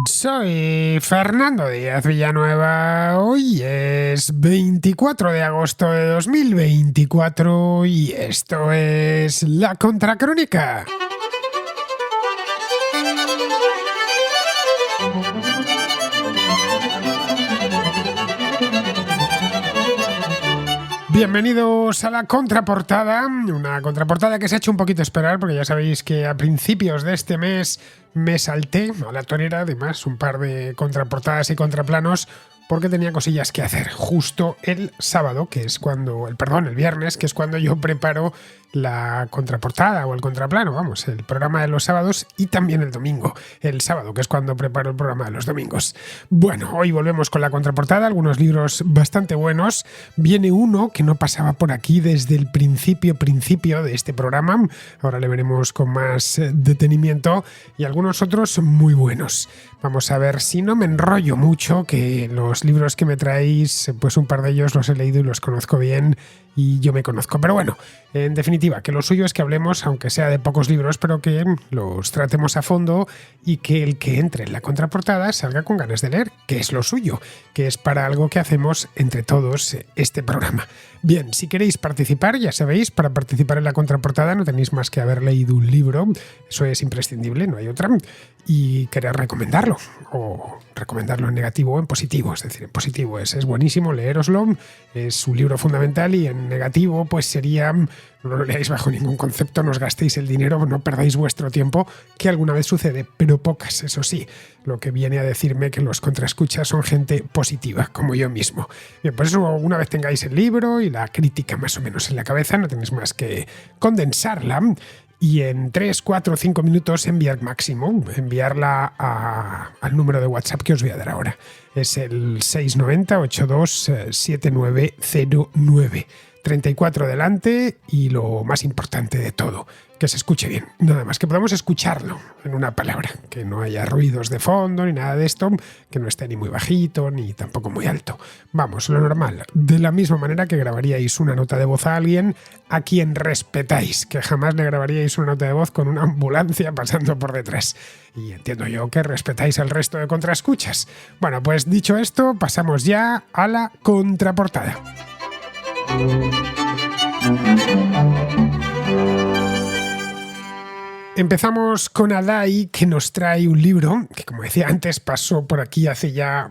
Soy Fernando Díaz Villanueva. Hoy es 24 de agosto de 2024 y esto es La Contracrónica. Bienvenidos a la contraportada, una contraportada que se ha hecho un poquito esperar porque ya sabéis que a principios de este mes me salté a la torera, además un par de contraportadas y contraplanos porque tenía cosillas que hacer justo el sábado, que es cuando, el viernes, que es cuando yo preparo la contraportada o el contraplano, vamos, el programa de los sábados y también el domingo, el sábado, que es cuando preparo el programa de los domingos. Bueno, hoy volvemos con la contraportada, algunos libros bastante buenos. Viene uno que no pasaba por aquí desde el principio de este programa, ahora le veremos con más detenimiento, y algunos otros muy buenos. Vamos a ver si no me enrollo mucho, que los libros que me traéis, pues un par de ellos los he leído y los conozco bien y yo me conozco. Pero bueno, en definitiva, que lo suyo es que hablemos, aunque sea de pocos libros, pero que los tratemos a fondo y que el que entre en la contraportada salga con ganas de leer, que es lo suyo, que es para algo que hacemos entre todos este programa. Bien, si queréis participar, ya sabéis, para participar en la contraportada no tenéis más que haber leído un libro, eso es imprescindible, no hay otra, y querer recomendarlo, o recomendarlo en negativo o en positivo. Es decir, en positivo es buenísimo, leéroslo, es un libro fundamental, y en negativo pues sería, no lo leáis bajo ningún concepto, no os gastéis el dinero, no perdáis vuestro tiempo, que alguna vez sucede, pero pocas, eso sí, lo que viene a decirme que los contraescuchas son gente positiva, como yo mismo. Bien, por eso una vez tengáis el libro y la crítica más o menos en la cabeza, no tenéis más que condensarla y en 3, 4, 5 minutos enviar máximo, enviarla al número de WhatsApp que os voy a dar ahora. Es el 690 82 7909. 34 delante y lo más importante de todo, que se escuche bien. Nada más, que podamos escucharlo en una palabra, que no haya ruidos de fondo ni nada de esto, que no esté ni muy bajito ni tampoco muy alto. Vamos, lo normal, de la misma manera que grabaríais una nota de voz a alguien a quien respetáis, que jamás le grabaríais una nota de voz con una ambulancia pasando por detrás. Y entiendo yo que respetáis al resto de contraescuchas. Bueno, pues dicho esto, pasamos ya a la contraportada. Empezamos con Adai, que nos trae un libro que, como decía antes, pasó por aquí hace ya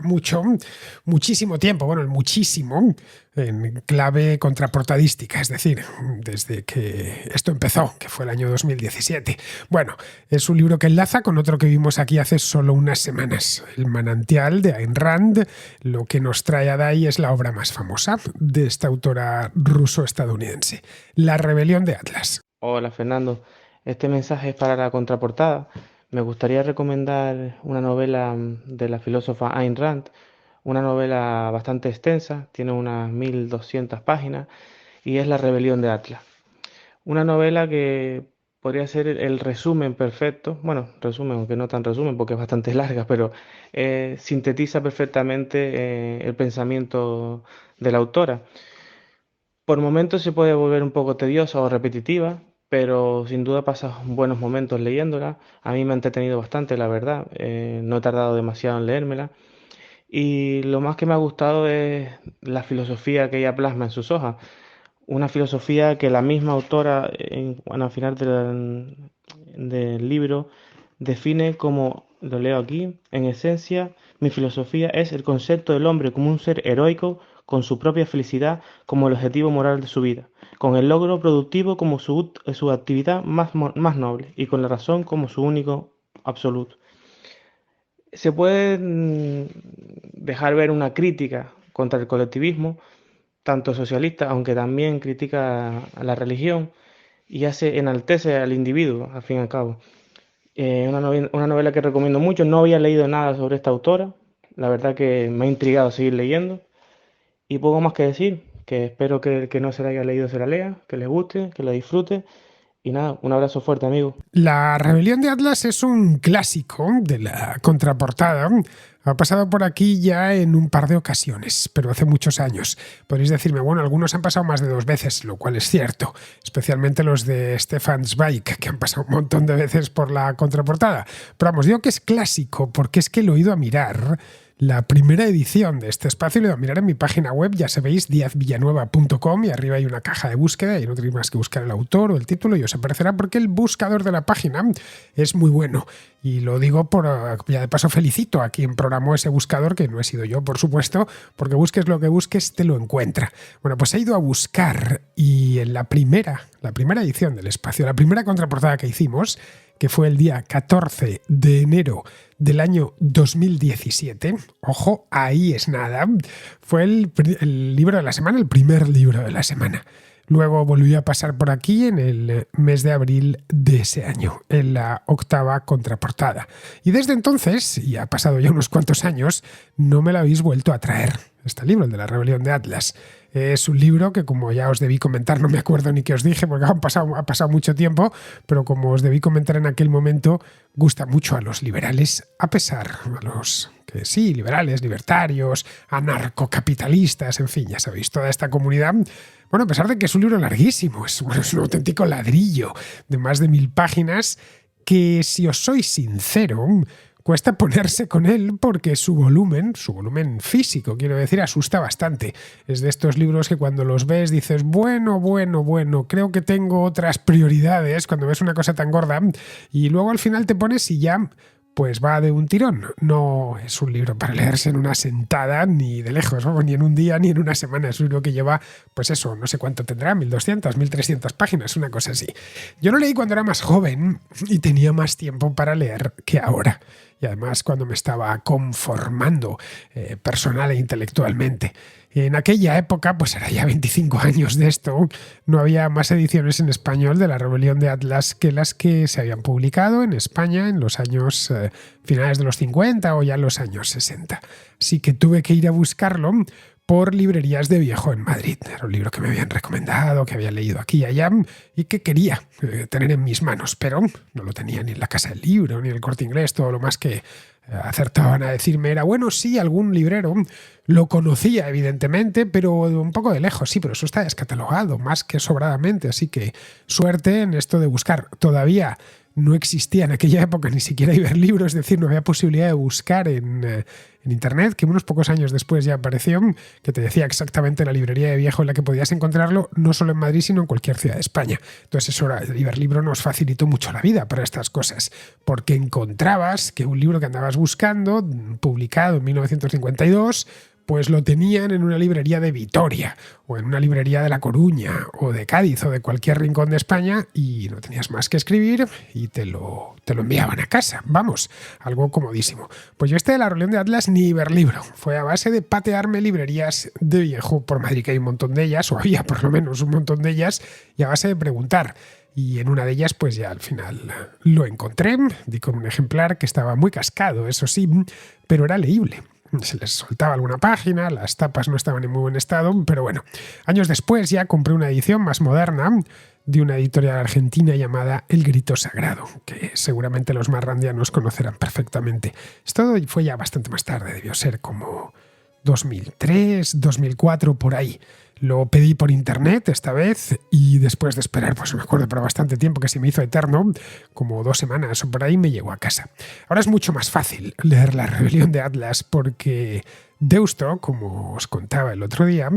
muchísimo tiempo, bueno, muchísimo, en clave contraportadística, es decir, desde que esto empezó, que fue el año 2017. Bueno, es un libro que enlaza con otro que vimos aquí hace solo unas semanas, El manantial, de Ayn Rand. Lo que nos trae Adai es la obra más famosa de esta autora ruso-estadounidense, La rebelión de Atlas. Hola Fernando, este mensaje es para la contraportada. Me gustaría recomendar una novela de la filósofa Ayn Rand, una novela bastante extensa, tiene unas 1200 páginas y es La rebelión de Atlas. Una novela que podría ser el resumen perfecto, bueno, resumen, aunque no tan resumen porque es bastante larga, pero sintetiza perfectamente el pensamiento de la autora. Por momentos se puede volver un poco tediosa o repetitiva, pero sin duda pasas buenos momentos leyéndola. A mí me ha entretenido bastante, la verdad. No he tardado demasiado en leérmela. Y lo más que me ha gustado es la filosofía que ella plasma en sus hojas. Una filosofía que la misma autora, bueno, al final del libro, define como, lo leo aquí, en esencia, mi filosofía es el concepto del hombre como un ser heroico con su propia felicidad como el objetivo moral de su vida, con el logro productivo como su actividad más noble y con la razón como su único absoluto. Se puede dejar ver una crítica contra el colectivismo, tanto socialista, aunque también critica a la religión y enaltece al individuo, al fin y al cabo. Una novela que recomiendo mucho. No había leído nada sobre esta autora. La verdad que me ha intrigado seguir leyendo. Y poco más que decir, que espero que el que no se la haya leído se la lea, que le guste, que la disfrute. Y nada, un abrazo fuerte, amigo. La rebelión de Atlas es un clásico de la contraportada. Ha pasado por aquí ya en un par de ocasiones, pero hace muchos años. Podréis decirme, bueno, algunos han pasado más de 2 veces, lo cual es cierto, especialmente los de Stefan Zweig, que han pasado un montón de veces por la contraportada. Pero vamos, digo que es clásico porque es que lo he ido a mirar. La primera edición de este espacio lo he ido a mirar en mi página web, ya sabéis, diazvillanueva.com, y arriba hay una caja de búsqueda y no tenéis más que buscar el autor o el título y os aparecerá porque el buscador de la página es muy bueno. Y lo digo ya de paso felicito a quien programó ese buscador, que no he sido yo, por supuesto, porque busques lo que busques, te lo encuentra. Bueno, pues he ido a buscar y en la primera edición del espacio, la primera contraportada que hicimos, que fue el día 14 de enero del año 2017, ojo, ahí es nada, fue el libro de la semana, el primer libro de la semana. Luego volví a pasar por aquí en el mes de abril de ese año, en la 8ª contraportada. Y desde entonces, y ha pasado ya unos cuantos años, no me la habéis vuelto a traer. Este libro, el de la Rebelión de Atlas. Es un libro que, como ya os debí comentar, no me acuerdo ni qué os dije porque ha pasado mucho tiempo, pero como os debí comentar en aquel momento, gusta mucho a los liberales, a pesar a los que sí, liberales, libertarios, anarcocapitalistas, en fin, ya sabéis, toda esta comunidad. Bueno, a pesar de que es un libro larguísimo, es un auténtico ladrillo de más de 1000 páginas que, si os soy sincero, cuesta ponerse con él porque su volumen físico, quiero decir, asusta bastante. Es de estos libros que cuando los ves dices, bueno, creo que tengo otras prioridades cuando ves una cosa tan gorda, y luego al final te pones y ya pues va de un tirón. No es un libro para leerse en una sentada, ni de lejos, ni en un día, ni en una semana. Es un libro que lleva, pues eso, no sé cuánto tendrá, 1200, 1300 páginas, una cosa así. Yo lo leí cuando era más joven y tenía más tiempo para leer que ahora. Y además cuando me estaba conformando personal e intelectualmente. En aquella época, pues era ya 25 años de esto, no había más ediciones en español de la Rebelión de Atlas que las que se habían publicado en España en los años finales de los 50 o ya en los años 60. Así que tuve que ir a buscarlo por librerías de viejo en Madrid. Era un libro que me habían recomendado, que había leído aquí y allá y que quería tener en mis manos, pero no lo tenía ni en la Casa del Libro, ni en el Corte Inglés. Todo lo más que acertaban a decirme era, bueno, sí, algún librero lo conocía, evidentemente, pero un poco de lejos. Sí, pero eso está descatalogado más que sobradamente, así que suerte en esto de buscar. Todavía no existía en aquella época ni siquiera Iberlibro, es decir, no había posibilidad de buscar en internet, que unos pocos años después ya apareció, que te decía exactamente la librería de viejo en la que podías encontrarlo, no solo en Madrid, sino en cualquier ciudad de España. Entonces eso, Iberlibro nos facilitó mucho la vida para estas cosas, porque encontrabas que un libro que andabas buscando, publicado en 1952, pues lo tenían en una librería de Vitoria o en una librería de La Coruña o de Cádiz o de cualquier rincón de España y no tenías más que escribir y te lo enviaban a casa. Vamos, algo comodísimo. Pues yo de la Rebelión de Atlas ni Iberlibro. Fue a base de patearme librerías de viejo por Madrid, que hay un montón de ellas, o había por lo menos un montón de ellas, y a base de preguntar. Y en una de ellas, pues ya al final lo encontré, di con un ejemplar que estaba muy cascado, eso sí, pero era leíble. Se les soltaba alguna página, las tapas no estaban en muy buen estado, pero bueno. Años después ya compré una edición más moderna de una editorial argentina llamada El Grito Sagrado, que seguramente los más randianos conocerán perfectamente. Esto fue ya bastante más tarde, debió ser como 2003, 2004, por ahí. Lo pedí por internet esta vez y después de esperar, pues me acuerdo, pero bastante tiempo, que se me hizo eterno, como 2 semanas o por ahí, me llegó a casa. Ahora es mucho más fácil leer La Rebelión de Atlas porque Deusto, como os contaba el otro día,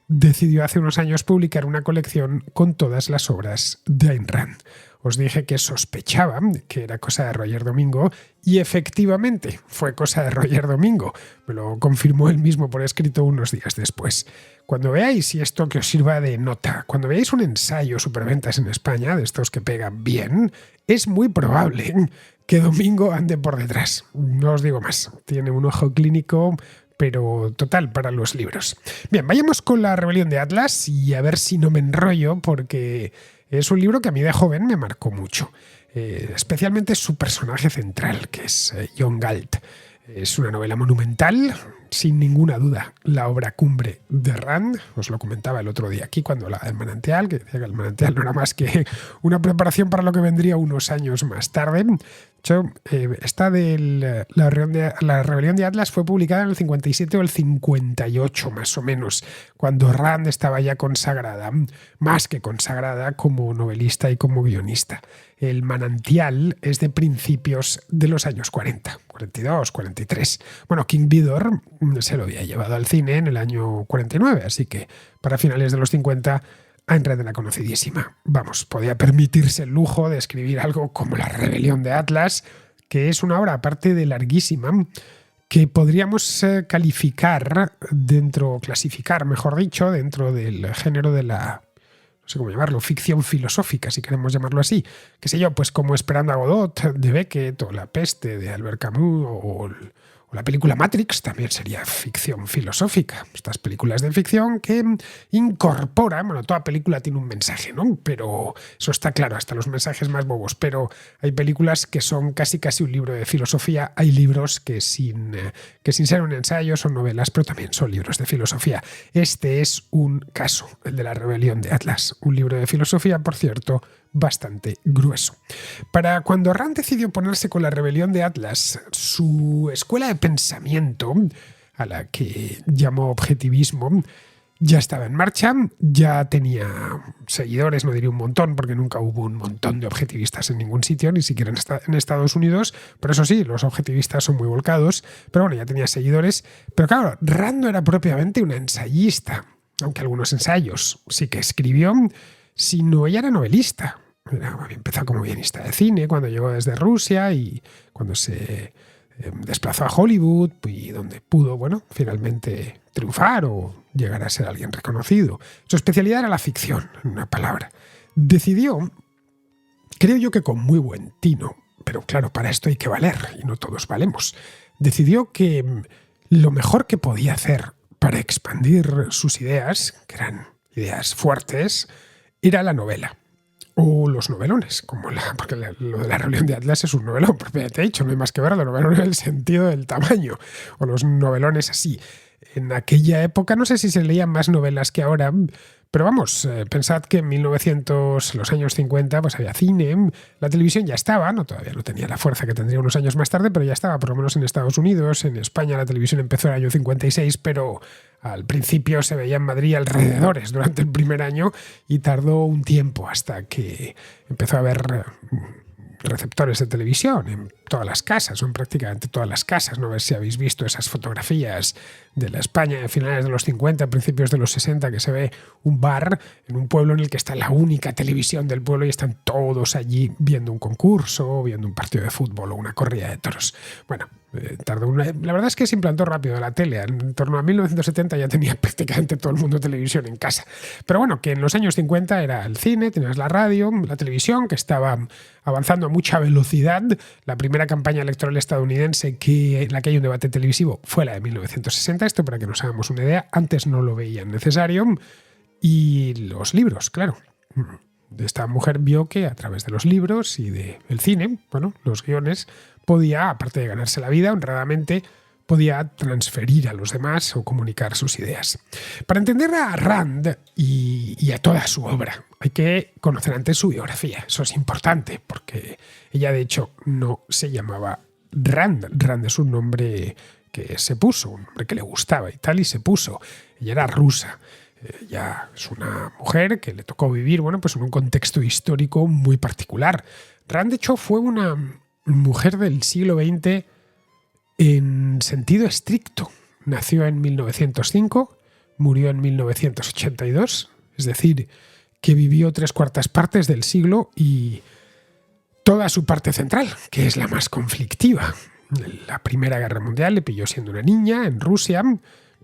decidió hace unos años publicar una colección con todas las obras de Ayn Rand. Os dije que sospechaba que era cosa de Roger Domingo y efectivamente fue cosa de Roger Domingo. Me lo confirmó él mismo por escrito unos días después. Cuando veáis, y esto que os sirva de nota, cuando veáis un ensayo superventas en España, de estos que pegan bien, es muy probable que Domingo ande por detrás. No os digo más. Tiene un ojo clínico, pero total para los libros. Bien, vayamos con La Rebelión de Atlas y a ver si no me enrollo, porque es un libro que a mí de joven me marcó mucho. Especialmente su personaje central, que es John Galt. Es una novela monumental, sin ninguna duda, la obra cumbre de Rand. Os lo comentaba el otro día aquí cuando hablaba del Manantial, que decía que el Manantial no era más que una preparación para lo que vendría unos años más tarde. De hecho, esta de la Rebelión de Atlas fue publicada en el 57 o el 58 más o menos, cuando Rand estaba ya consagrada, más que consagrada como novelista y como guionista. El Manantial es de principios de los años 40, 42, 43. Bueno, King Vidor se lo había llevado al cine en el año 49, así que para finales de los 50 Ayn Rand era conocidísima. Vamos, podía permitirse el lujo de escribir algo como La Rebelión de Atlas, que es una obra, aparte de larguísima, que podríamos clasificar, mejor dicho, dentro del género de la, no sé cómo llamarlo, ficción filosófica, si queremos llamarlo así. Qué sé yo, pues como Esperando a Godot de Beckett, o La peste de Albert Camus, o la película Matrix también sería ficción filosófica. Estas películas de ficción que incorporan, bueno, toda película tiene un mensaje, ¿no? Pero eso está claro, hasta los mensajes más bobos. Pero hay películas que son casi un libro de filosofía. Hay libros que sin ser un ensayo son novelas, pero también son libros de filosofía. Este es un caso, el de La Rebelión de Atlas. Un libro de filosofía, por cierto, bastante grueso. Para cuando Rand decidió ponerse con La Rebelión de Atlas, su escuela de pensamiento, a la que llamó objetivismo, ya estaba en marcha, ya tenía seguidores, no diría un montón, porque nunca hubo un montón de objetivistas en ningún sitio, ni siquiera en Estados Unidos, pero eso sí, los objetivistas son muy volcados, pero bueno, ya tenía seguidores. Pero claro, Rand no era propiamente una ensayista, aunque algunos ensayos sí que escribió, sino ella era novelista. Empezó como guionista de cine cuando llegó desde Rusia y cuando se desplazó a Hollywood y donde pudo, bueno, finalmente triunfar o llegar a ser alguien reconocido. Su especialidad era la ficción, en una palabra. Decidió, creo yo que con muy buen tino, pero claro, para esto hay que valer y no todos valemos, decidió que lo mejor que podía hacer para expandir sus ideas, que eran ideas fuertes, era la novela. O los novelones, porque lo de La Rebelión de Atlas es un novelón, propiamente dicho, no hay más que ver, los novelones en el sentido del tamaño, o los novelones así. En aquella época, no sé si se leían más novelas que ahora, pero vamos, pensad que en los años 50, pues había cine, la televisión ya estaba, todavía no tenía la fuerza que tendría unos años más tarde, pero ya estaba, por lo menos en Estados Unidos. En España la televisión empezó en el año 56, pero al principio se veía en Madrid alrededores durante el primer año y tardó un tiempo hasta que empezó a haber receptores de televisión en todas las casas, son prácticamente todas las casas. No sé si habéis visto esas fotografías de la España de finales de los 50, principios de los 60, que se ve un bar en un pueblo en el que está la única televisión del pueblo y están todos allí viendo un concurso, viendo un partido de fútbol o una corrida de toros. Bueno, la verdad es que se implantó rápido la tele. En torno a 1970 ya tenía prácticamente todo el mundo televisión en casa. Pero bueno, que en los años 50 era el cine, tenías la radio, la televisión, que estaba avanzando a mucha velocidad. La primera campaña electoral estadounidense en la que hay un debate televisivo fue la de 1960. Esto para que nos hagamos una idea. Antes no lo veían necesario. Y los libros, claro. Esta mujer vio que a través de los libros y del cine, bueno, los guiones, podía, aparte de ganarse la vida honradamente, podía transferir a los demás o comunicar sus ideas. Para entender a Rand y a toda su obra, hay que conocer antes su biografía. Eso es importante, porque ella, de hecho, no se llamaba Rand. Rand es un nombre que se puso, un nombre que le gustaba y tal, y se puso. Ella era rusa. Ella es una mujer que le tocó vivir, bueno, pues en un contexto histórico muy particular. Rand, de hecho, fue una mujer del siglo XX en sentido estricto. Nació en 1905, murió en 1982, es decir, que vivió 3/4 partes del siglo y toda su parte central, que es la más conflictiva. La Primera Guerra Mundial le pilló siendo una niña en Rusia,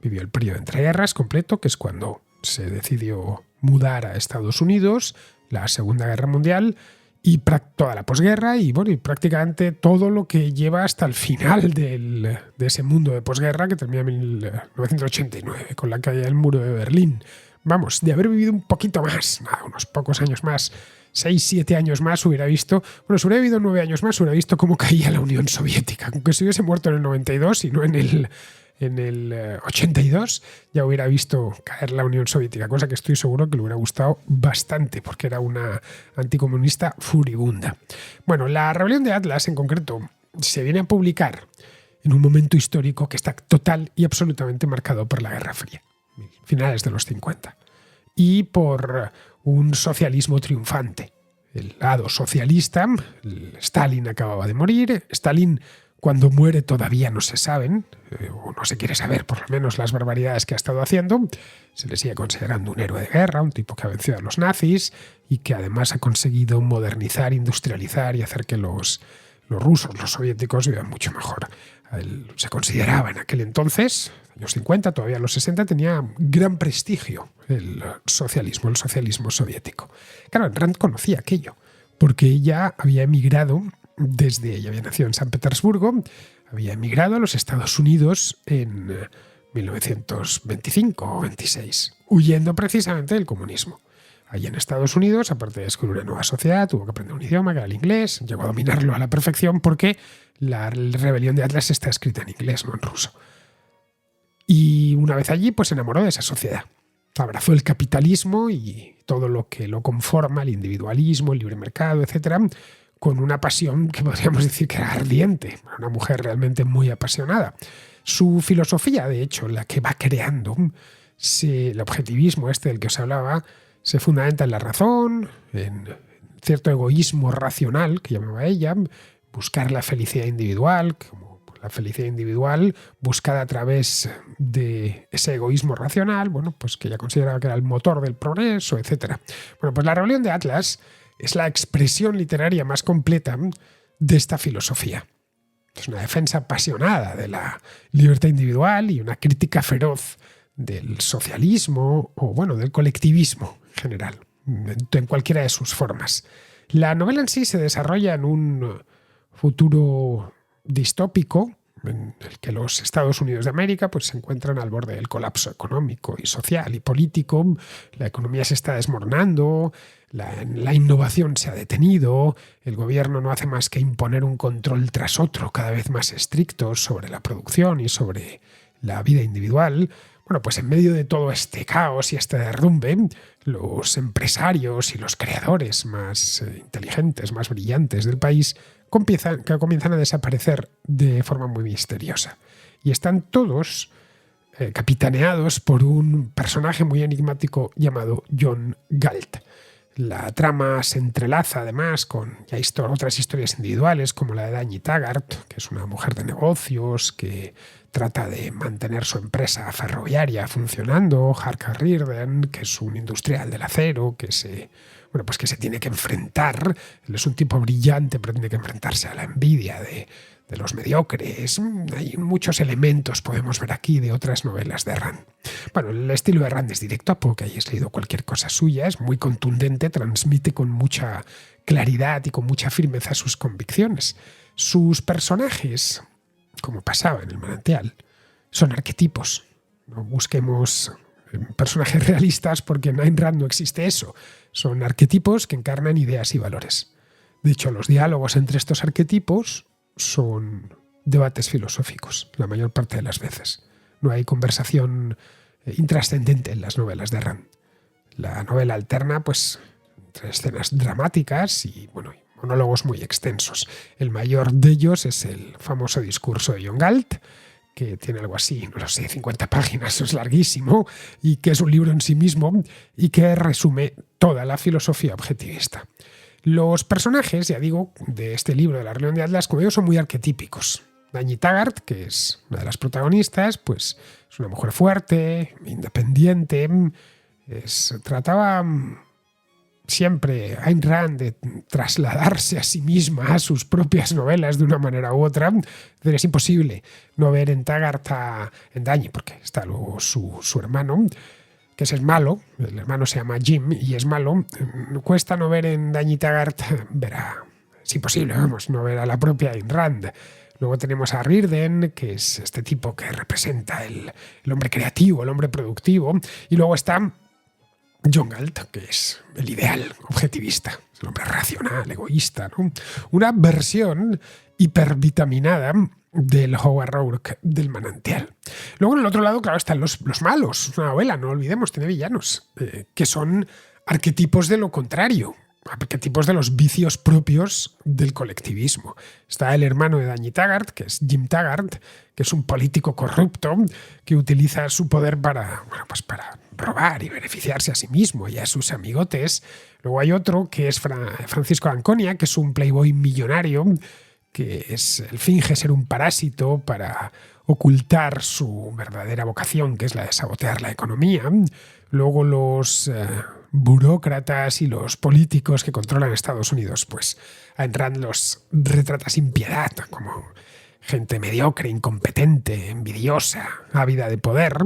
vivió el periodo entre guerras completo, que es cuando se decidió mudar a Estados Unidos, la Segunda Guerra Mundial y toda la posguerra y prácticamente todo lo que lleva hasta el final de ese mundo de posguerra que termina en 1989 con la caída del muro de Berlín. Vamos, de haber vivido un poquito más, unos pocos años más, 6-7 años más hubiera visto, bueno, si hubiera vivido 9 años más, hubiera visto cómo caía la Unión Soviética. Aunque se hubiese muerto en el 92 y no en el 82, ya hubiera visto caer la Unión Soviética, cosa que estoy seguro que le hubiera gustado bastante, porque era una anticomunista furibunda. Bueno, la rebelión de Atlas en concreto se viene a publicar en un momento histórico que está total y absolutamente marcado por la Guerra Fría, finales de los 50, y por un socialismo triunfante. El lado socialista, Stalin acababa de morir, Stalin cuando muere todavía no se saben, o no se quiere saber por lo menos las barbaridades que ha estado haciendo, se le sigue considerando un héroe de guerra, un tipo que ha vencido a los nazis y que además ha conseguido modernizar, industrializar y hacer que los rusos, los soviéticos vivan mucho mejor. Se consideraba en aquel entonces, años 50, todavía en los 60, tenía gran prestigio el socialismo soviético. Claro, Rand conocía aquello, porque ella había emigrado ella había nacido en San Petersburgo, había emigrado a los Estados Unidos en 1925 o 26, huyendo precisamente del comunismo. Allí en Estados Unidos, aparte de descubrir una nueva sociedad, tuvo que aprender un idioma, que era el inglés, llegó a dominarlo a la perfección porque la rebelión de Atlas está escrita en inglés, no en ruso. Y una vez allí, pues se enamoró de esa sociedad. Abrazó el capitalismo y todo lo que lo conforma, el individualismo, el libre mercado, etcétera, con una pasión que podríamos decir que era ardiente, una mujer realmente muy apasionada. Su filosofía, de hecho, la que va creando, el objetivismo del que os hablaba, se fundamenta en la razón, en cierto egoísmo racional, que llamaba ella, buscar la felicidad individual, como la felicidad individual buscada a través de ese egoísmo racional, bueno, pues que ella consideraba que era el motor del progreso, etc. Bueno, pues la rebelión de Atlas es la expresión literaria más completa de esta filosofía. Es una defensa apasionada de la libertad individual y una crítica feroz del socialismo o, bueno, del colectivismo en general, en cualquiera de sus formas. La novela en sí se desarrolla en un futuro distópico en el que los Estados Unidos de América pues, se encuentran al borde del colapso económico y social y político. La economía se está desmoronando, la innovación se ha detenido, el gobierno no hace más que imponer un control tras otro cada vez más estricto sobre la producción y sobre la vida individual. Bueno, pues en medio de todo este caos y este derrumbe, los empresarios y los creadores más inteligentes, más brillantes del país comienzan a desaparecer de forma muy misteriosa. Y están todos capitaneados por un personaje muy enigmático llamado John Galt. La trama se entrelaza además con otras historias individuales como la de Danny Taggart, que es una mujer de negocios que trata de mantener su empresa ferroviaria funcionando, Harker Rearden, que es un industrial del acero que se tiene que enfrentar. Él es un tipo brillante, pero tiene que enfrentarse a la envidia de los mediocres. Hay muchos elementos, podemos ver aquí, de otras novelas de Rand. Bueno, el estilo de Rand es directo, a poco que hayáis leído cualquier cosa suya, es muy contundente, transmite con mucha claridad y con mucha firmeza sus convicciones. Sus personajes, como pasaba en El Manantial, son arquetipos. No busquemos personajes realistas porque en Ayn Rand no existe eso. Son arquetipos que encarnan ideas y valores. De hecho, los diálogos entre estos arquetipos son debates filosóficos, la mayor parte de las veces. No hay conversación intrascendente en las novelas de Rand. La novela alterna, pues, entre escenas dramáticas y, monólogos muy extensos. El mayor de ellos es el famoso discurso de John Galt, que tiene algo así, 50 páginas, es larguísimo, y que es un libro en sí mismo y que resume toda la filosofía objetivista. Los personajes, ya digo, de este libro de la rebelión de Atlas, como digo, son muy arquetípicos. Danny Taggart, que es una de las protagonistas, pues es una mujer fuerte, independiente, trataba siempre Ayn Rand de trasladarse a sí misma a sus propias novelas de una manera u otra. Es imposible no ver en Taggart en Danny, porque está luego su hermano, que es malo, el hermano se llama Jim y es malo. Cuesta no ver en Danny Taggart, es imposible, no ver a la propia Ayn Rand. Luego tenemos a Rearden, que es este tipo que representa el hombre creativo, el hombre productivo. Y luego está John Galt, que es el ideal objetivista, el hombre racional, egoísta, ¿no? Una versión hipervitaminada del Howard Rourke del Manantial. Luego, en el otro lado, claro, están los malos. Es una novela, no olvidemos, tiene villanos, que son arquetipos de lo contrario, arquetipos de los vicios propios del colectivismo. Está el hermano de Danny Taggart, que es Jim Taggart, que es un político corrupto que utiliza su poder para robar y beneficiarse a sí mismo y a sus amigotes. Luego hay otro que es Francisco Anconia, que es un playboy millonario que finge ser un parásito para ocultar su verdadera vocación, que es la de sabotear la economía. Luego los burócratas y los políticos que controlan Estados Unidos, pues Ayn Rand los retrata sin piedad como gente mediocre, incompetente, envidiosa, ávida de poder.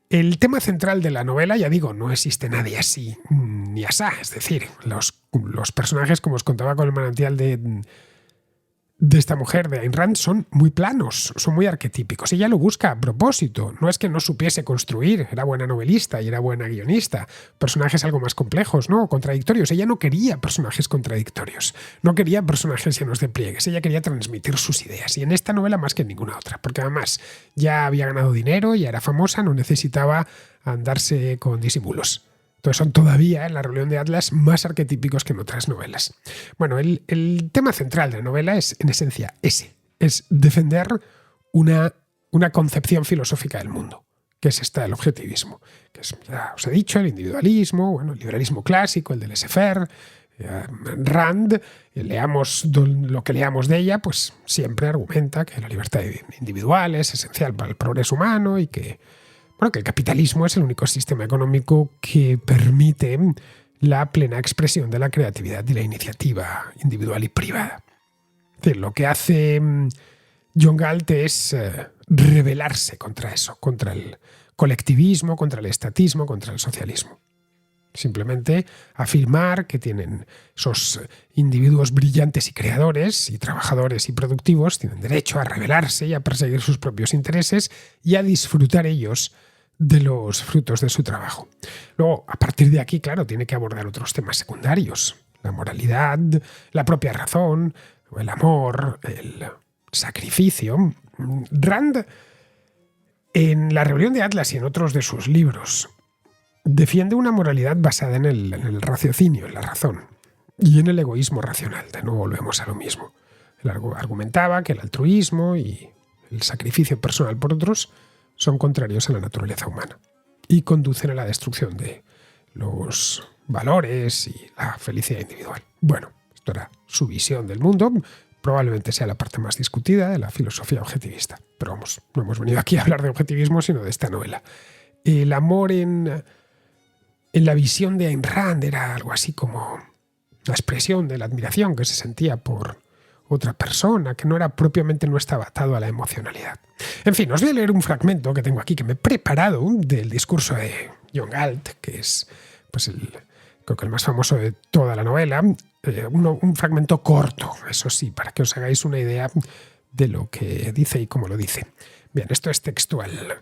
El tema central de la novela, ya digo, no existe nadie así ni asá. Es decir, los personajes, como os contaba con el manantial de esta mujer, de Ayn Rand, son muy planos, son muy arquetípicos. Ella lo busca a propósito. No es que no supiese construir, era buena novelista y era buena guionista. Personajes algo más complejos, ¿no? Contradictorios. Ella no quería personajes contradictorios. No quería personajes llenos de pliegues. Ella quería transmitir sus ideas. Y en esta novela más que en ninguna otra. Porque además ya había ganado dinero, ya era famosa, no necesitaba andarse con disimulos. Entonces son todavía, en la rebelión de Atlas, más arquetípicos que en otras novelas. Bueno, el tema central de la novela es, en esencia, ese. Es defender una concepción filosófica del mundo, que es esta del objetivismo. Que es, ya os he dicho, el individualismo, el liberalismo clásico, el del laissez-faire. Rand, leamos lo que leamos de ella, pues siempre argumenta que la libertad individual es esencial para el progreso humano y que el capitalismo es el único sistema económico que permite la plena expresión de la creatividad y la iniciativa individual y privada. Es decir, lo que hace John Galt es rebelarse contra eso, contra el colectivismo, contra el estatismo, contra el socialismo. Simplemente afirmar que tienen esos individuos brillantes y creadores y trabajadores y productivos, tienen derecho a rebelarse y a perseguir sus propios intereses y a disfrutar ellos de los frutos de su trabajo. Luego, a partir de aquí, claro, tiene que abordar otros temas secundarios. La moralidad, la propia razón, el amor, el sacrificio. Rand, en La rebelión de Atlas y en otros de sus libros, defiende una moralidad basada en el raciocinio, en la razón, y en el egoísmo racional. De nuevo volvemos a lo mismo. Él argumentaba que el altruismo y el sacrificio personal por otros son contrarios a la naturaleza humana y conducen a la destrucción de los valores y la felicidad individual. Bueno, esto era su visión del mundo. Probablemente sea la parte más discutida de la filosofía objetivista. Pero vamos, no hemos venido aquí a hablar de objetivismo, sino de esta novela. El amor en la visión de Ayn Rand era algo así como la expresión de la admiración que se sentía por otra persona, que no estaba atado a la emocionalidad. En fin, os voy a leer un fragmento que tengo aquí, que me he preparado, del discurso de John Galt, que es creo que el más famoso de toda la novela. Un fragmento corto, eso sí, para que os hagáis una idea de lo que dice y cómo lo dice. Bien, esto es textual.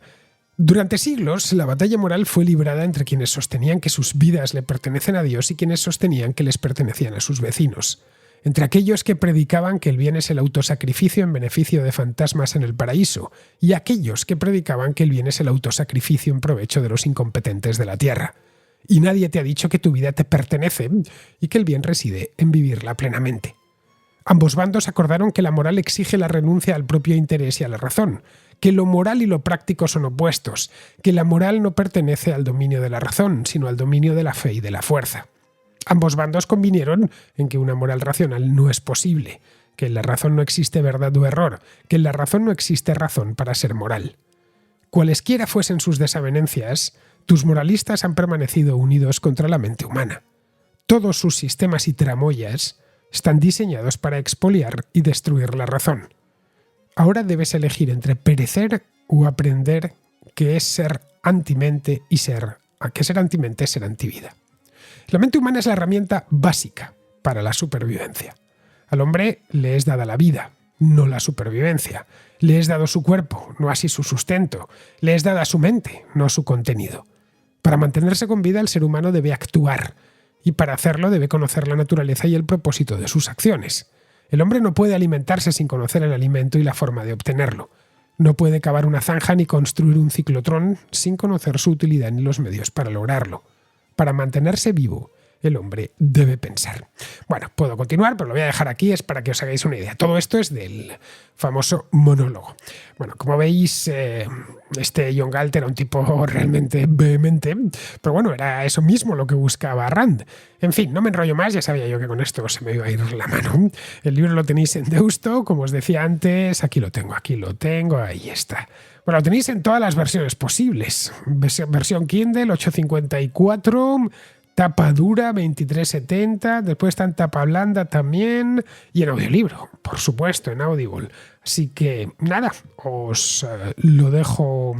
Durante siglos, la batalla moral fue librada entre quienes sostenían que sus vidas le pertenecen a Dios y quienes sostenían que les pertenecían a sus vecinos. Entre aquellos que predicaban que el bien es el autosacrificio en beneficio de fantasmas en el paraíso y aquellos que predicaban que el bien es el autosacrificio en provecho de los incompetentes de la tierra. Y nadie te ha dicho que tu vida te pertenece y que el bien reside en vivirla plenamente. Ambos bandos acordaron que la moral exige la renuncia al propio interés y a la razón, que lo moral y lo práctico son opuestos, que la moral no pertenece al dominio de la razón, sino al dominio de la fe y de la fuerza. Ambos bandos convinieron en que una moral racional no es posible, que en la razón no existe verdad o error, que en la razón no existe razón para ser moral. Cualesquiera fuesen sus desavenencias, tus moralistas han permanecido unidos contra la mente humana. Todos sus sistemas y tramoyas están diseñados para expoliar y destruir la razón. Ahora debes elegir entre perecer o aprender que es ser antimente y que ser antimente es ser antivida. La mente humana es la herramienta básica para la supervivencia. Al hombre le es dada la vida, no la supervivencia. Le es dado su cuerpo, no así su sustento. Le es dada su mente, no su contenido. Para mantenerse con vida, el ser humano debe actuar, y para hacerlo debe conocer la naturaleza y el propósito de sus acciones. El hombre no puede alimentarse sin conocer el alimento y la forma de obtenerlo. No puede cavar una zanja ni construir un ciclotrón sin conocer su utilidad ni los medios para lograrlo. Para mantenerse vivo, el hombre debe pensar. Bueno, puedo continuar, pero lo voy a dejar aquí, es para que os hagáis una idea. Todo esto es del famoso monólogo. Bueno, como veis, este John Galt era un tipo realmente vehemente, pero bueno, era eso mismo lo que buscaba Rand. En fin, no me enrollo más, ya sabía yo que con esto se me iba a ir la mano. El libro lo tenéis en Deusto, como os decía antes, aquí lo tengo, ahí está. Bueno, lo tenéis en todas las versiones posibles. Versión Kindle, 854, tapa dura, 23,70, después está en tapa blanda también, y en audiolibro, por supuesto, en Audible. Así que nada, os lo dejo,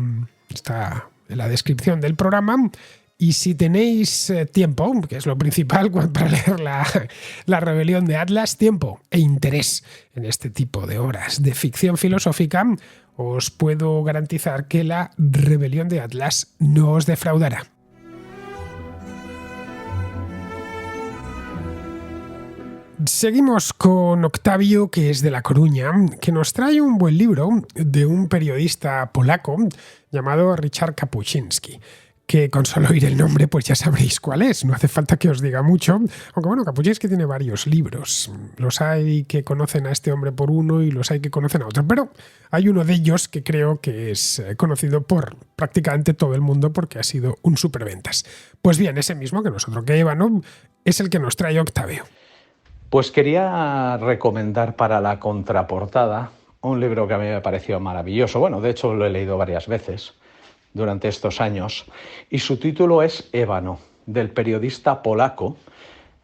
está en la descripción del programa. Y si tenéis tiempo, que es lo principal para leer la Rebelión de Atlas, tiempo e interés en este tipo de obras de ficción filosófica, os puedo garantizar que la Rebelión de Atlas no os defraudará. Seguimos con Octavio, que es de La Coruña, que nos trae un buen libro de un periodista polaco llamado Richard Kapuściński, que con solo oír el nombre pues ya sabréis cuál es, no hace falta que os diga mucho, aunque bueno, Kapuściński tiene varios libros, los hay que conocen a este hombre por uno y los hay que conocen a otro, pero hay uno de ellos que creo que es conocido por prácticamente todo el mundo porque ha sido un superventas. Pues bien, ese mismo, que no es otro que Ébano, es el que nos trae Octavio. Pues quería recomendar para la contraportada un libro que a mí me pareció maravilloso. Bueno, de hecho lo he leído varias veces durante estos años. Y su título es Ébano, del periodista polaco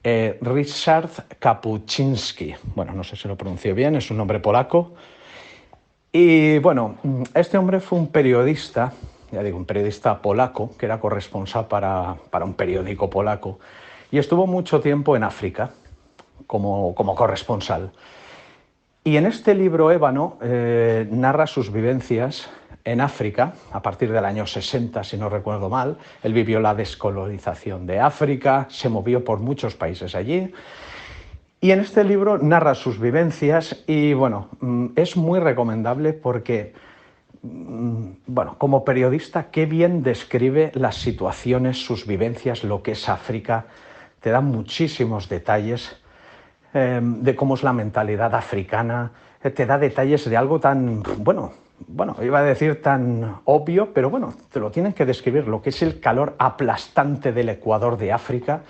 Ryszard Kapuściński. Bueno, no sé si lo pronuncio bien, es un nombre polaco. Y bueno, este hombre fue un periodista, ya digo, un periodista polaco, que era corresponsal para un periódico polaco. Y estuvo mucho tiempo en África como corresponsal. Y en este libro Ébano narra sus vivencias en África a partir del año 60, si no recuerdo mal. Él vivió la descolonización de África, se movió por muchos países allí. Y en este libro narra sus vivencias y bueno, es muy recomendable porque, bueno, como periodista, qué bien describe las situaciones, sus vivencias, lo que es África. Te da muchísimos detalles de cómo es la mentalidad africana, te da detalles de algo tan, bueno, iba a decir tan obvio, pero bueno, te lo tienen que describir, lo que es el calor aplastante del Ecuador de África,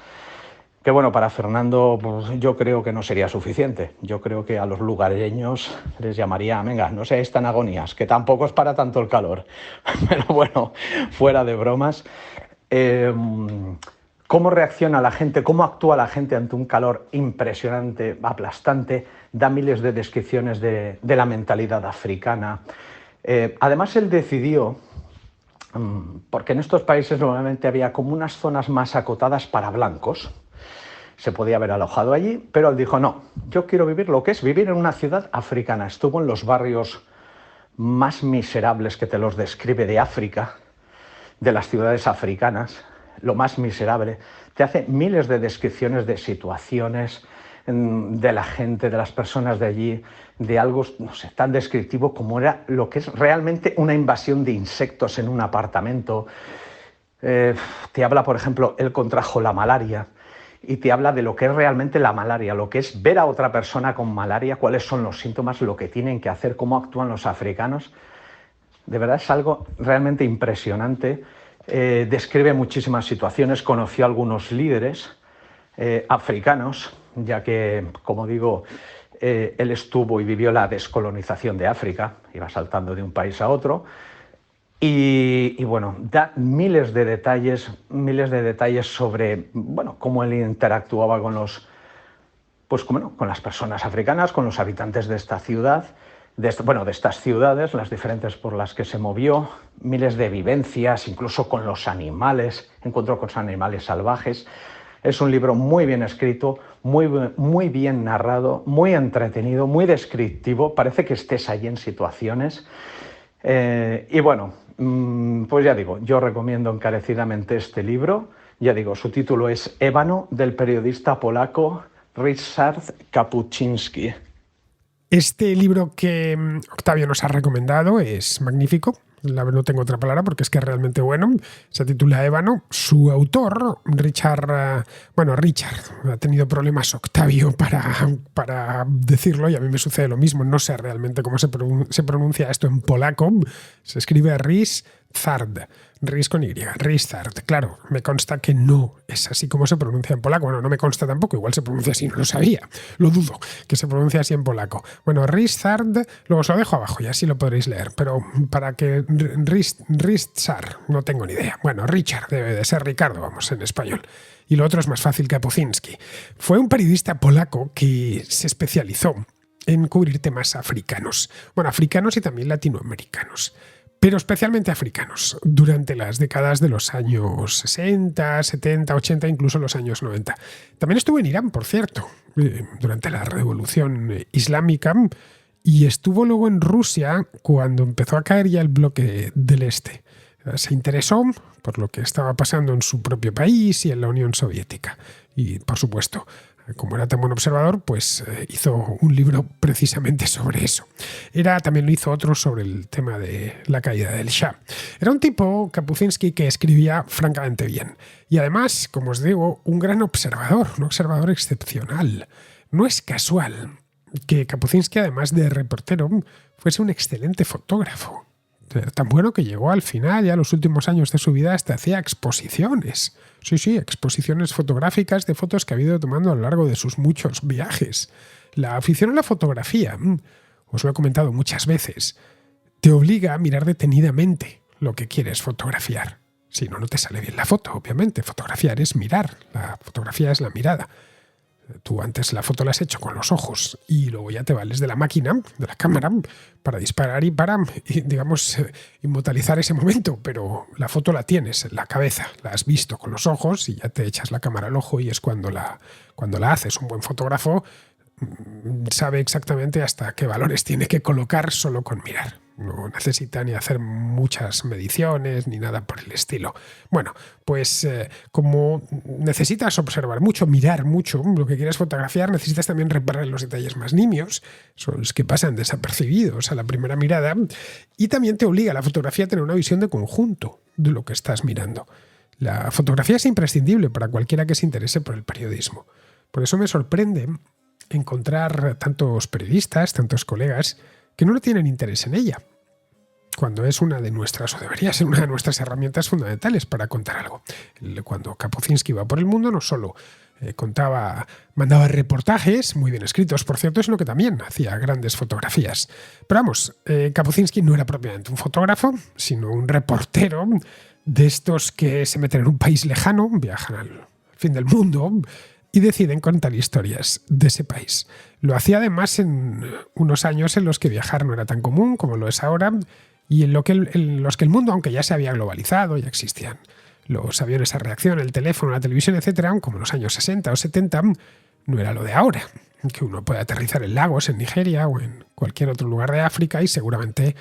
que bueno, para Fernando pues, yo creo que no sería suficiente. Yo creo que a los lugareños les llamaría, venga, no seáis tan agonías, que tampoco es para tanto el calor. Pero bueno, fuera de bromas, cómo reacciona la gente, cómo actúa la gente ante un calor impresionante, aplastante, da miles de descripciones de la mentalidad africana. Además, él decidió, porque en estos países normalmente había como unas zonas más acotadas para blancos, se podía haber alojado allí, pero él dijo, no, yo quiero vivir lo que es vivir en una ciudad africana. Estuvo en los barrios más miserables que te los describe de África, de las ciudades africanas, lo más miserable, te hace miles de descripciones de situaciones, de la gente, de las personas de allí, de algo, no sé, tan descriptivo como era lo que es realmente una invasión de insectos en un apartamento. Te habla, por ejemplo, él contrajo la malaria y te habla de lo que es realmente la malaria, lo que es ver a otra persona con malaria, cuáles son los síntomas, lo que tienen que hacer, cómo actúan los africanos. De verdad es algo realmente impresionante. Describe muchísimas situaciones, conoció a algunos líderes africanos, ya que, como digo, él estuvo y vivió la descolonización de África, iba saltando de un país a otro, y bueno, da miles de detalles sobre, bueno, cómo él interactuaba con con las personas africanas, con los habitantes de esta ciudad, de estas ciudades, las diferentes por las que se movió, miles de vivencias, incluso con los animales, encontró con los animales salvajes. Es un libro muy bien escrito, muy bien narrado, muy entretenido, muy descriptivo, parece que estés allí en situaciones. Y bueno, Pues ya digo, yo recomiendo encarecidamente este libro. Ya digo, su título es Ébano, del periodista polaco Ryszard Kapuściński. Este libro que Octavio nos ha recomendado es magnífico. No tengo otra palabra porque es que es realmente bueno. Se titula Ébano. Su autor, Richard, ha tenido problemas Octavio para decirlo, y a mí me sucede lo mismo. No sé realmente cómo se pronuncia esto en polaco. Se escribe Ryszard. Riz con Y, Ryszard. Claro, me consta que no es así como se pronuncia en polaco. Bueno, no me consta tampoco, igual se pronuncia así, no lo sabía. Lo dudo, que se pronuncia así en polaco. Bueno, Ryszard, luego os lo dejo abajo y así lo podréis leer. Pero para que Ryszard, no tengo ni idea. Bueno, Richard, debe de ser Ricardo, vamos, en español. Y lo otro es más fácil, Kapuściński. Fue un periodista polaco que se especializó en cubrir temas africanos. Bueno, africanos y también latinoamericanos, pero especialmente africanos, durante las décadas de los años 60, 70, 80, incluso los años 90. También estuvo en Irán, por cierto, durante la Revolución Islámica, y estuvo luego en Rusia cuando empezó a caer ya el bloque del Este. Se interesó por lo que estaba pasando en su propio país y en la Unión Soviética. Y, por supuesto, como era tan buen observador, pues hizo un libro precisamente sobre eso. También lo hizo otro sobre el tema de la caída del Shah. Era un tipo, Kapuściński, que escribía francamente bien. Y además, como os digo, un gran observador, un observador excepcional. No es casual que Kapuściński, además de reportero, fuese un excelente fotógrafo. Tan bueno que llegó al final, ya los últimos años de su vida, hasta hacía exposiciones. Sí, exposiciones fotográficas de fotos que ha ido tomando a lo largo de sus muchos viajes. La afición a la fotografía, os lo he comentado muchas veces, te obliga a mirar detenidamente lo que quieres fotografiar. Si no, no te sale bien la foto, obviamente. Fotografiar es mirar, la fotografía es la mirada. Tú antes la foto la has hecho con los ojos y luego ya te vales de la máquina, de la cámara, para disparar y para, digamos, inmortalizar ese momento. Pero la foto la tienes en la cabeza, la has visto con los ojos y ya te echas la cámara al ojo y es cuando la haces. Un buen fotógrafo sabe exactamente hasta qué valores tiene que colocar solo con mirar. No necesita ni hacer muchas mediciones ni nada por el estilo. Bueno, pues como necesitas observar mucho, mirar mucho lo que quieres fotografiar, necesitas también reparar en los detalles más nimios, son los que pasan desapercibidos a la primera mirada, y también te obliga a la fotografía a tener una visión de conjunto de lo que estás mirando. La fotografía es imprescindible para cualquiera que se interese por el periodismo. Por eso me sorprende encontrar tantos periodistas, tantos colegas que no tienen interés en ella, cuando es una de nuestras, o debería ser una de nuestras herramientas fundamentales para contar algo. Cuando Kapuściński iba por el mundo, no solo mandaba reportajes, muy bien escritos, por cierto, sino que también hacía grandes fotografías. Pero vamos, Kapuściński no era propiamente un fotógrafo, sino un reportero de estos que se meten en un país lejano, viajan al fin del mundo y deciden contar historias de ese país. Lo hacía además en unos años en los que viajar no era tan común como lo es ahora y en los que el mundo, aunque ya se había globalizado, ya existían los aviones a reacción, el teléfono, la televisión, etcétera, como en los años 60 o 70, no era lo de ahora, que uno puede aterrizar en Lagos, en Nigeria o en cualquier otro lugar de África y seguramente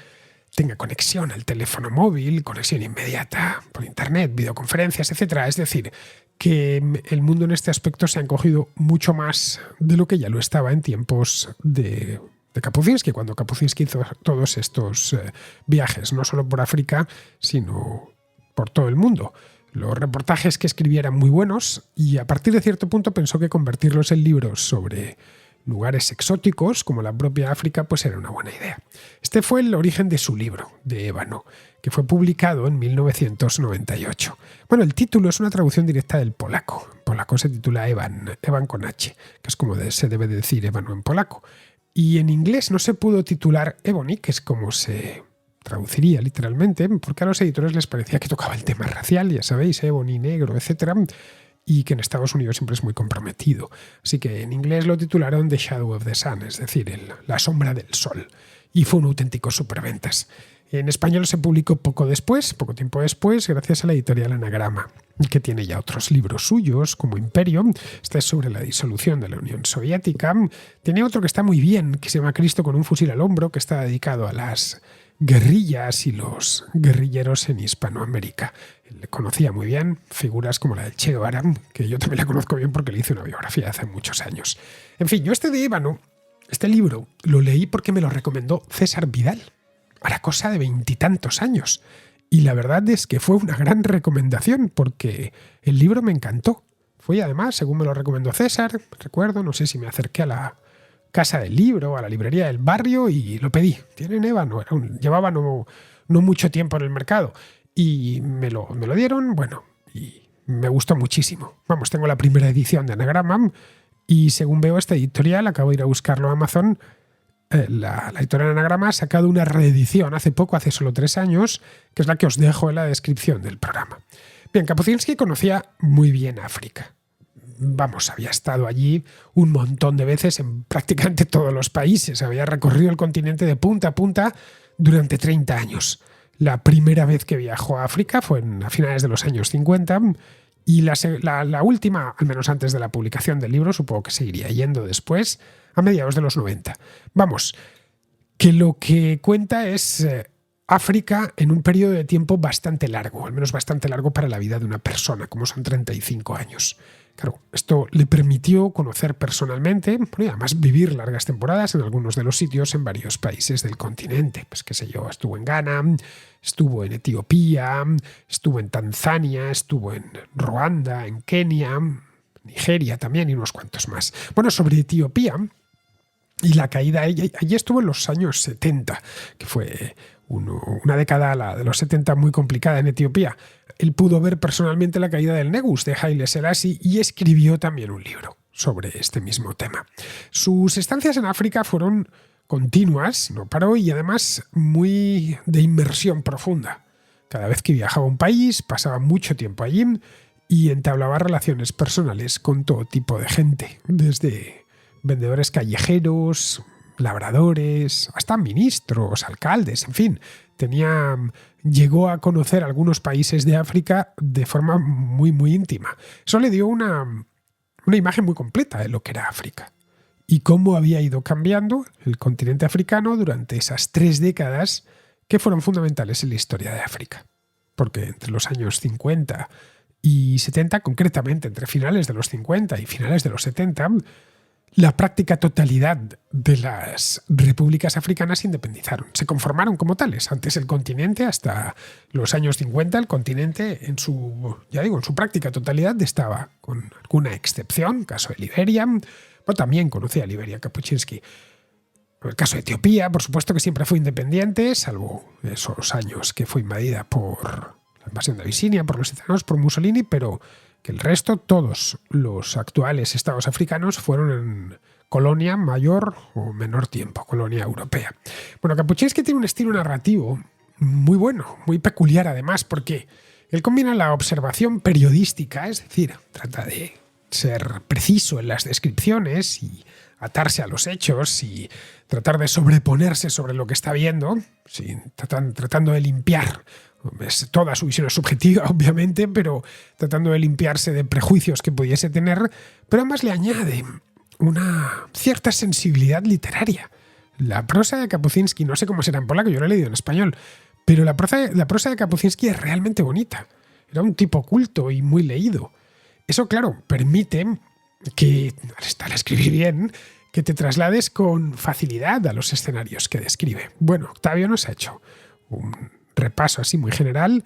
tenga conexión al teléfono móvil, conexión inmediata por internet, videoconferencias, etcétera. Es decir, que el mundo en este aspecto se ha encogido mucho más de lo que ya lo estaba en tiempos de Kapuściński, cuando Kapuściński hizo todos estos viajes, no solo por África, sino por todo el mundo. Los reportajes que escribía eran muy buenos y a partir de cierto punto pensó que convertirlos en libros sobre lugares exóticos, como la propia África, pues era una buena idea. Este fue el origen de su libro, de Ébano, que fue publicado en 1998. Bueno, el título es una traducción directa del polaco. En polaco se titula Evan con H, que es como se debe de decir ébano en polaco. Y en inglés no se pudo titular Ebony, que es como se traduciría literalmente, porque a los editores les parecía que tocaba el tema racial, ya sabéis, Ebony, negro, etcétera, y que en Estados Unidos siempre es muy comprometido. Así que en inglés lo titularon The Shadow of the Sun, es decir, la sombra del sol. Y fue un auténtico superventas. En español se publicó poco tiempo después, gracias a la editorial Anagrama, que tiene ya otros libros suyos, como Imperio. Este es sobre la disolución de la Unión Soviética. Tiene otro que está muy bien, que se llama Cristo con un fusil al hombro, que está dedicado a las guerrillas y los guerrilleros en Hispanoamérica. Le conocía muy bien figuras como la de Che Guevara, que yo también la conozco bien porque le hice una biografía hace muchos años. En fin, yo de ébano, este libro, lo leí porque me lo recomendó César Vidal, a la cosa de 20 y tantos años. Y la verdad es que fue una gran recomendación porque el libro me encantó. Fue además, según me lo recomendó César, recuerdo, no sé si me acerqué a la casa del libro, a la librería del barrio y lo pedí. Tienen ébano, llevaba no mucho tiempo en el mercado y me lo dieron, bueno, y me gustó muchísimo. Vamos, tengo la primera edición de Anagrama y según veo esta editorial, acabo de ir a buscarlo a Amazon, la editorial Anagrama ha sacado una reedición hace poco, hace solo 3 años, que es la que os dejo en la descripción del programa. Bien, Kapuscinski conocía muy bien África. Vamos, había estado allí un montón de veces en prácticamente todos los países. Había recorrido el continente de punta a punta durante 30 años. La primera vez que viajó a África fue a finales de los años 50 y la última, al menos antes de la publicación del libro, supongo que seguiría yendo después, a mediados de los 90. Vamos, que lo que cuenta es África en un periodo de tiempo bastante largo, al menos bastante largo para la vida de una persona, como son 35 años. Claro, esto le permitió conocer personalmente y además vivir largas temporadas en algunos de los sitios en varios países del continente. Pues qué sé yo, estuvo en Ghana, estuvo en Etiopía, estuvo en Tanzania, estuvo en Ruanda, en Kenia, Nigeria también y unos cuantos más. Bueno, sobre Etiopía y la caída, allí estuvo en los años 70, que fue una década, la de los 70, muy complicada en Etiopía. Él pudo ver personalmente la caída del Negus de Haile Selassie y escribió también un libro sobre este mismo tema. Sus estancias en África fueron continuas, no paró, y además muy de inmersión profunda. Cada vez que viajaba a un país, pasaba mucho tiempo allí y entablaba relaciones personales con todo tipo de gente, desde vendedores callejeros, labradores, hasta ministros, alcaldes, en fin. Llegó a conocer algunos países de África de forma muy, muy íntima. Eso le dio una imagen muy completa de lo que era África y cómo había ido cambiando el continente africano durante esas 3 décadas que fueron fundamentales en la historia de África. Porque entre los años 50 y 70, concretamente entre finales de los 50 y finales de los 70, la práctica totalidad de las repúblicas africanas se independizaron, se conformaron como tales. Antes el continente, hasta los años 50, el continente en su práctica totalidad estaba, con alguna excepción, caso de Liberia, pero también conocía a Liberia Kapuscinski. El caso de Etiopía, por supuesto que siempre fue independiente, salvo esos años que fue invadida por la invasión de Abisinia, por los italianos, por Mussolini, pero que el resto, todos los actuales estados africanos fueron en colonia mayor o menor tiempo, colonia europea. Bueno, Kapuscinski tiene un estilo narrativo muy bueno, muy peculiar además, porque él combina la observación periodística, es decir, trata de ser preciso en las descripciones y atarse a los hechos y tratar de sobreponerse sobre lo que está viendo, tratando de limpiar. Toda su visión es subjetiva, obviamente, pero tratando de limpiarse de prejuicios que pudiese tener, pero además le añade una cierta sensibilidad literaria. La prosa de Kapuscinski, no sé cómo será en polaco, yo lo he leído en español, pero la prosa de Kapuscinski es realmente bonita. Era un tipo culto y muy leído. Eso, claro, permite que, al escribir bien, que te traslades con facilidad a los escenarios que describe. Bueno, Octavio nos ha hecho un repaso así muy general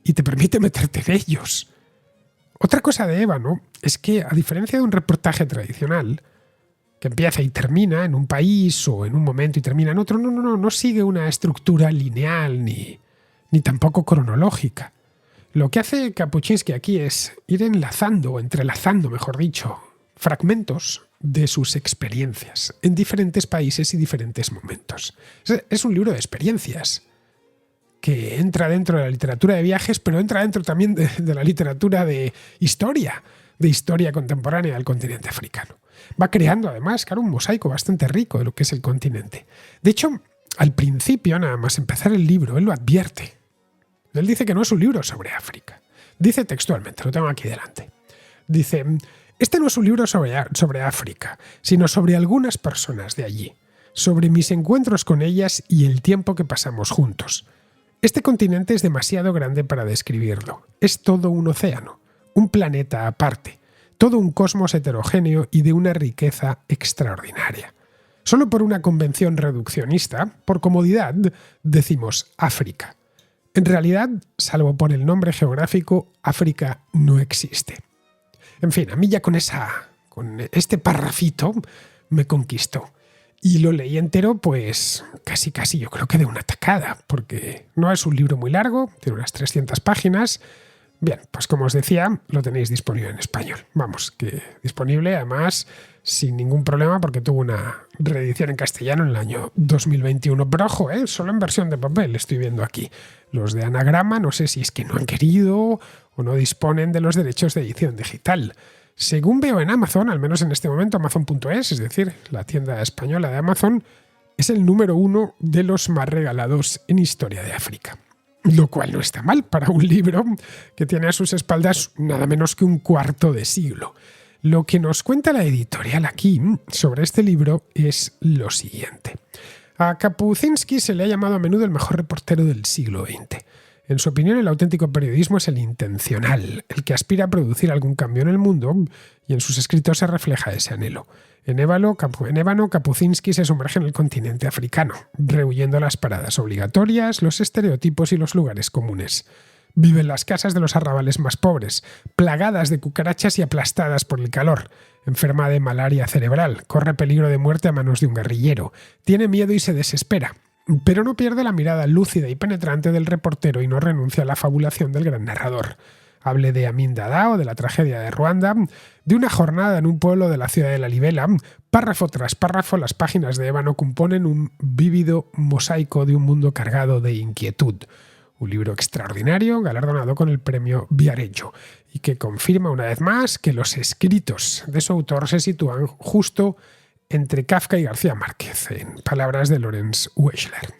y te permite meterte en ellos. Otra cosa de ébano es que, a diferencia de un reportaje tradicional que empieza y termina en un país o en un momento y termina en otro, no sigue una estructura lineal ni tampoco cronológica. Lo que hace Kapuscinski aquí es ir entrelazando, mejor dicho, fragmentos de sus experiencias en diferentes países y diferentes momentos. Es un libro de experiencias que entra dentro de la literatura de viajes, pero entra dentro también de la literatura de historia contemporánea del continente africano. Va creando además, claro, un mosaico bastante rico de lo que es el continente. De hecho, al principio, nada más empezar el libro, él lo advierte. Él dice que no es un libro sobre África. Dice textualmente, lo tengo aquí delante. Dice, este no es un libro sobre África, sino sobre algunas personas de allí. sobre mis encuentros con ellas y el tiempo que pasamos juntos. Este continente es demasiado grande para describirlo. Es todo un océano, un planeta aparte, todo un cosmos heterogéneo y de una riqueza extraordinaria. Solo por una convención reduccionista, por comodidad, decimos África. En realidad, salvo por el nombre geográfico, África no existe. En fin, a mí ya con este parrafito me conquistó. Y lo leí entero, pues casi yo creo que de una tacada, porque no es un libro muy largo, tiene unas 300 páginas. Bien, pues como os decía, lo tenéis disponible en español. Vamos, que disponible además sin ningún problema porque tuvo una reedición en castellano en el año 2021. Pero ojo, solo en versión de papel estoy viendo aquí. Los de Anagrama no sé si es que no han querido o no disponen de los derechos de edición digital. Según veo en Amazon, al menos en este momento Amazon.es, es decir, la tienda española de Amazon, es el número 1 de los más regalados en historia de África. Lo cual no está mal para un libro que tiene a sus espaldas nada menos que un cuarto de siglo. Lo que nos cuenta la editorial aquí sobre este libro es lo siguiente. A Kapuscinski se le ha llamado a menudo el mejor reportero del siglo XX. En su opinión, el auténtico periodismo es el intencional, el que aspira a producir algún cambio en el mundo, y en sus escritos se refleja ese anhelo. En Ébano, Kapuscinski se sumerge en el continente africano, rehuyendo las paradas obligatorias, los estereotipos y los lugares comunes. Vive en las casas de los arrabales más pobres, plagadas de cucarachas y aplastadas por el calor. Enferma de malaria cerebral, corre peligro de muerte a manos de un guerrillero, tiene miedo y se desespera. Pero no pierde la mirada lúcida y penetrante del reportero y no renuncia a la fabulación del gran narrador. Hable de Amin Dada o de la tragedia de Ruanda, de una jornada en un pueblo de la ciudad de La Libela, párrafo tras párrafo las páginas de Ébano componen un vívido mosaico de un mundo cargado de inquietud. Un libro extraordinario, galardonado con el premio Viareggio, y que confirma una vez más que los escritos de su autor se sitúan justo entre Kafka y García Márquez, en palabras de Lorenz Wechsler.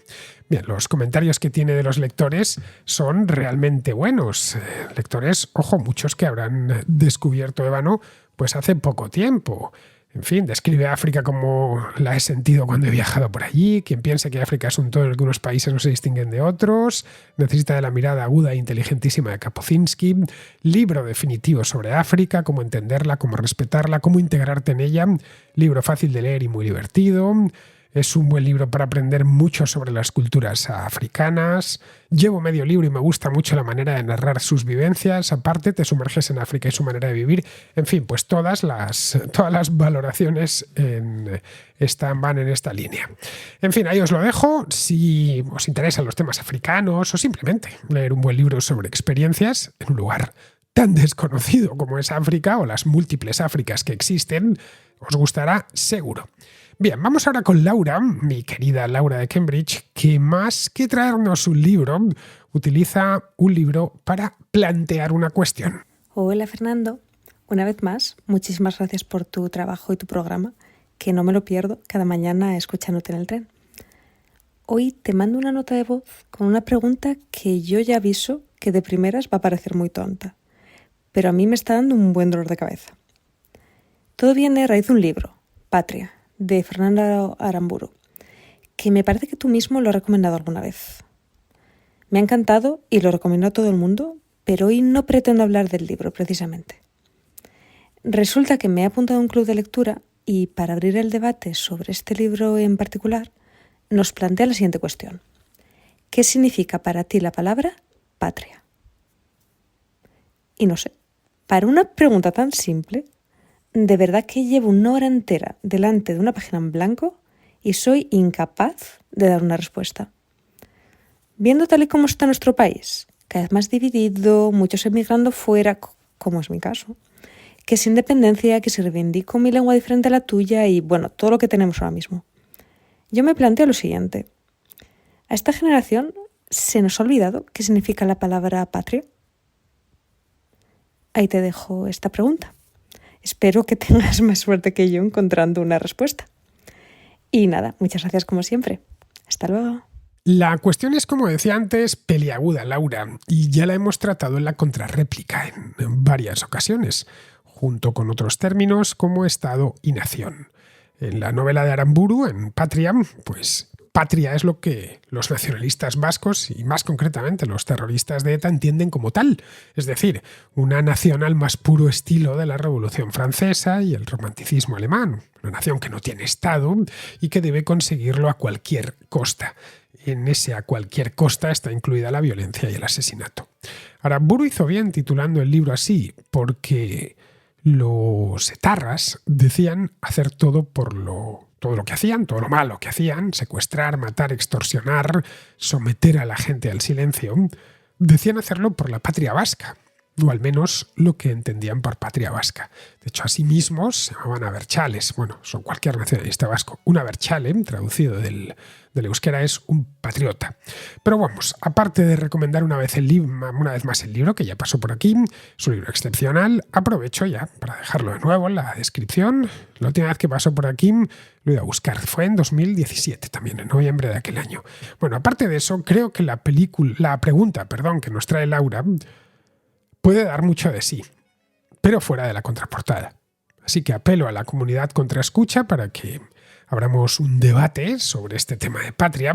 Bien, los comentarios que tiene de los lectores son realmente buenos. Lectores, ojo, muchos que habrán descubierto Ébano pues hace poco tiempo. En fin, describe a África como la he sentido cuando he viajado por allí. Quien piense que África es un todo en el que unos países no se distinguen de otros, necesita de la mirada aguda e inteligentísima de Kapuscinski. Libro definitivo sobre África, cómo entenderla, cómo respetarla, cómo integrarte en ella. Libro fácil de leer y muy divertido. Es un buen libro para aprender mucho sobre las culturas africanas. Llevo medio libro y me gusta mucho la manera de narrar sus vivencias. Aparte, te sumerges en África y su manera de vivir. En fin, pues todas las valoraciones van en esta línea. En fin, ahí os lo dejo. Si os interesan los temas africanos o simplemente leer un buen libro sobre experiencias en un lugar tan desconocido como es África o las múltiples Áfricas que existen, os gustará seguro. Bien, vamos ahora con Laura, mi querida Laura de Cambridge, que más que traernos un libro, utiliza un libro para plantear una cuestión. Hola Fernando, una vez más, muchísimas gracias por tu trabajo y tu programa, que no me lo pierdo cada mañana escuchándote en el tren. Hoy te mando una nota de voz con una pregunta que yo ya aviso que de primeras va a parecer muy tonta, pero a mí me está dando un buen dolor de cabeza. Todo viene a raíz de un libro, Patria, de Fernando Aramburu, que me parece que tú mismo lo has recomendado alguna vez. Me ha encantado y lo recomiendo a todo el mundo, pero hoy no pretendo hablar del libro precisamente. Resulta que me he apuntado a un club de lectura y para abrir el debate sobre este libro en particular, nos plantea la siguiente cuestión. ¿Qué significa para ti la palabra patria? Y no sé, para una pregunta tan simple, de verdad que llevo una hora entera delante de una página en blanco y soy incapaz de dar una respuesta. Viendo tal y como está nuestro país, cada vez más dividido, muchos emigrando fuera, como es mi caso, que sin independencia, que si reivindico mi lengua diferente a la tuya y bueno, todo lo que tenemos ahora mismo. Yo me planteo lo siguiente. ¿A esta generación se nos ha olvidado qué significa la palabra patria? Ahí te dejo esta pregunta. Espero que tengas más suerte que yo encontrando una respuesta. Y nada, muchas gracias como siempre. Hasta luego. La cuestión es, como decía antes, peliaguda, Laura, y ya la hemos tratado en la contrarréplica en varias ocasiones, junto con otros términos como Estado y Nación. En la novela de Aramburu, en Patria, pues patria es lo que los nacionalistas vascos y más concretamente los terroristas de ETA entienden como tal, es decir, una nación al más puro estilo de la Revolución Francesa y el romanticismo alemán, una nación que no tiene Estado y que debe conseguirlo a cualquier costa. En ese a cualquier costa está incluida la violencia y el asesinato. Aramburu hizo bien titulando el libro así, porque los etarras decían hacer todo lo que hacían, todo lo malo que hacían, secuestrar, matar, extorsionar, someter a la gente al silencio, decían hacerlo por la patria vasca, o al menos lo que entendían por patria vasca. De hecho, a sí mismos se llamaban abertzales. Bueno, son cualquier nacionalista vasco. Un abertzale, traducido del euskera, es un patriota. Pero vamos, aparte de recomendar una vez más el libro, que ya pasó por aquí, es un libro excepcional, aprovecho ya para dejarlo de nuevo en la descripción. La última vez que pasó por aquí lo he ido a buscar, fue en 2017, también en noviembre de aquel año. Bueno, aparte de eso, creo que la pregunta que nos trae Laura puede dar mucho de sí, pero fuera de la contraportada. Así que apelo a la comunidad contraescucha para que abramos un debate sobre este tema de patria,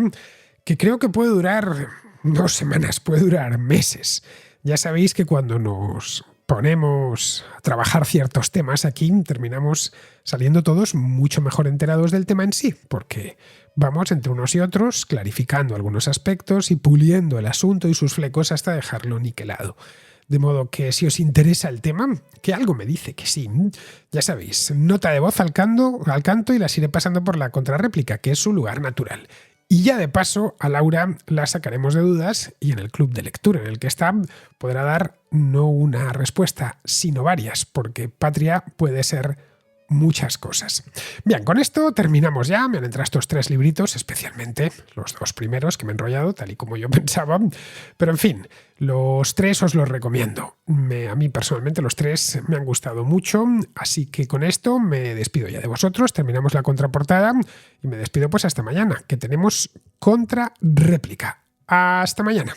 que creo que puede durar no semanas, puede durar meses. Ya sabéis que cuando nos ponemos a trabajar ciertos temas aquí, terminamos saliendo todos mucho mejor enterados del tema en sí, porque vamos entre unos y otros clarificando algunos aspectos y puliendo el asunto y sus flecos hasta dejarlo niquelado. De modo que si os interesa el tema, que algo me dice que sí, ya sabéis, nota de voz al canto y las iré pasando por la contrarréplica, que es su lugar natural. Y ya de paso, a Laura la sacaremos de dudas y en el club de lectura en el que está podrá dar no una respuesta, sino varias, porque patria puede ser muchas cosas. Bien, con esto terminamos ya. Me han entrado estos 3 libritos, especialmente los 2 primeros que me he enrollado, tal y como yo pensaba. Pero en fin, los 3 os los recomiendo. A mí personalmente los 3 me han gustado mucho, así que con esto me despido ya de vosotros. Terminamos la contraportada y me despido pues hasta mañana, que tenemos contrarréplica. Hasta mañana.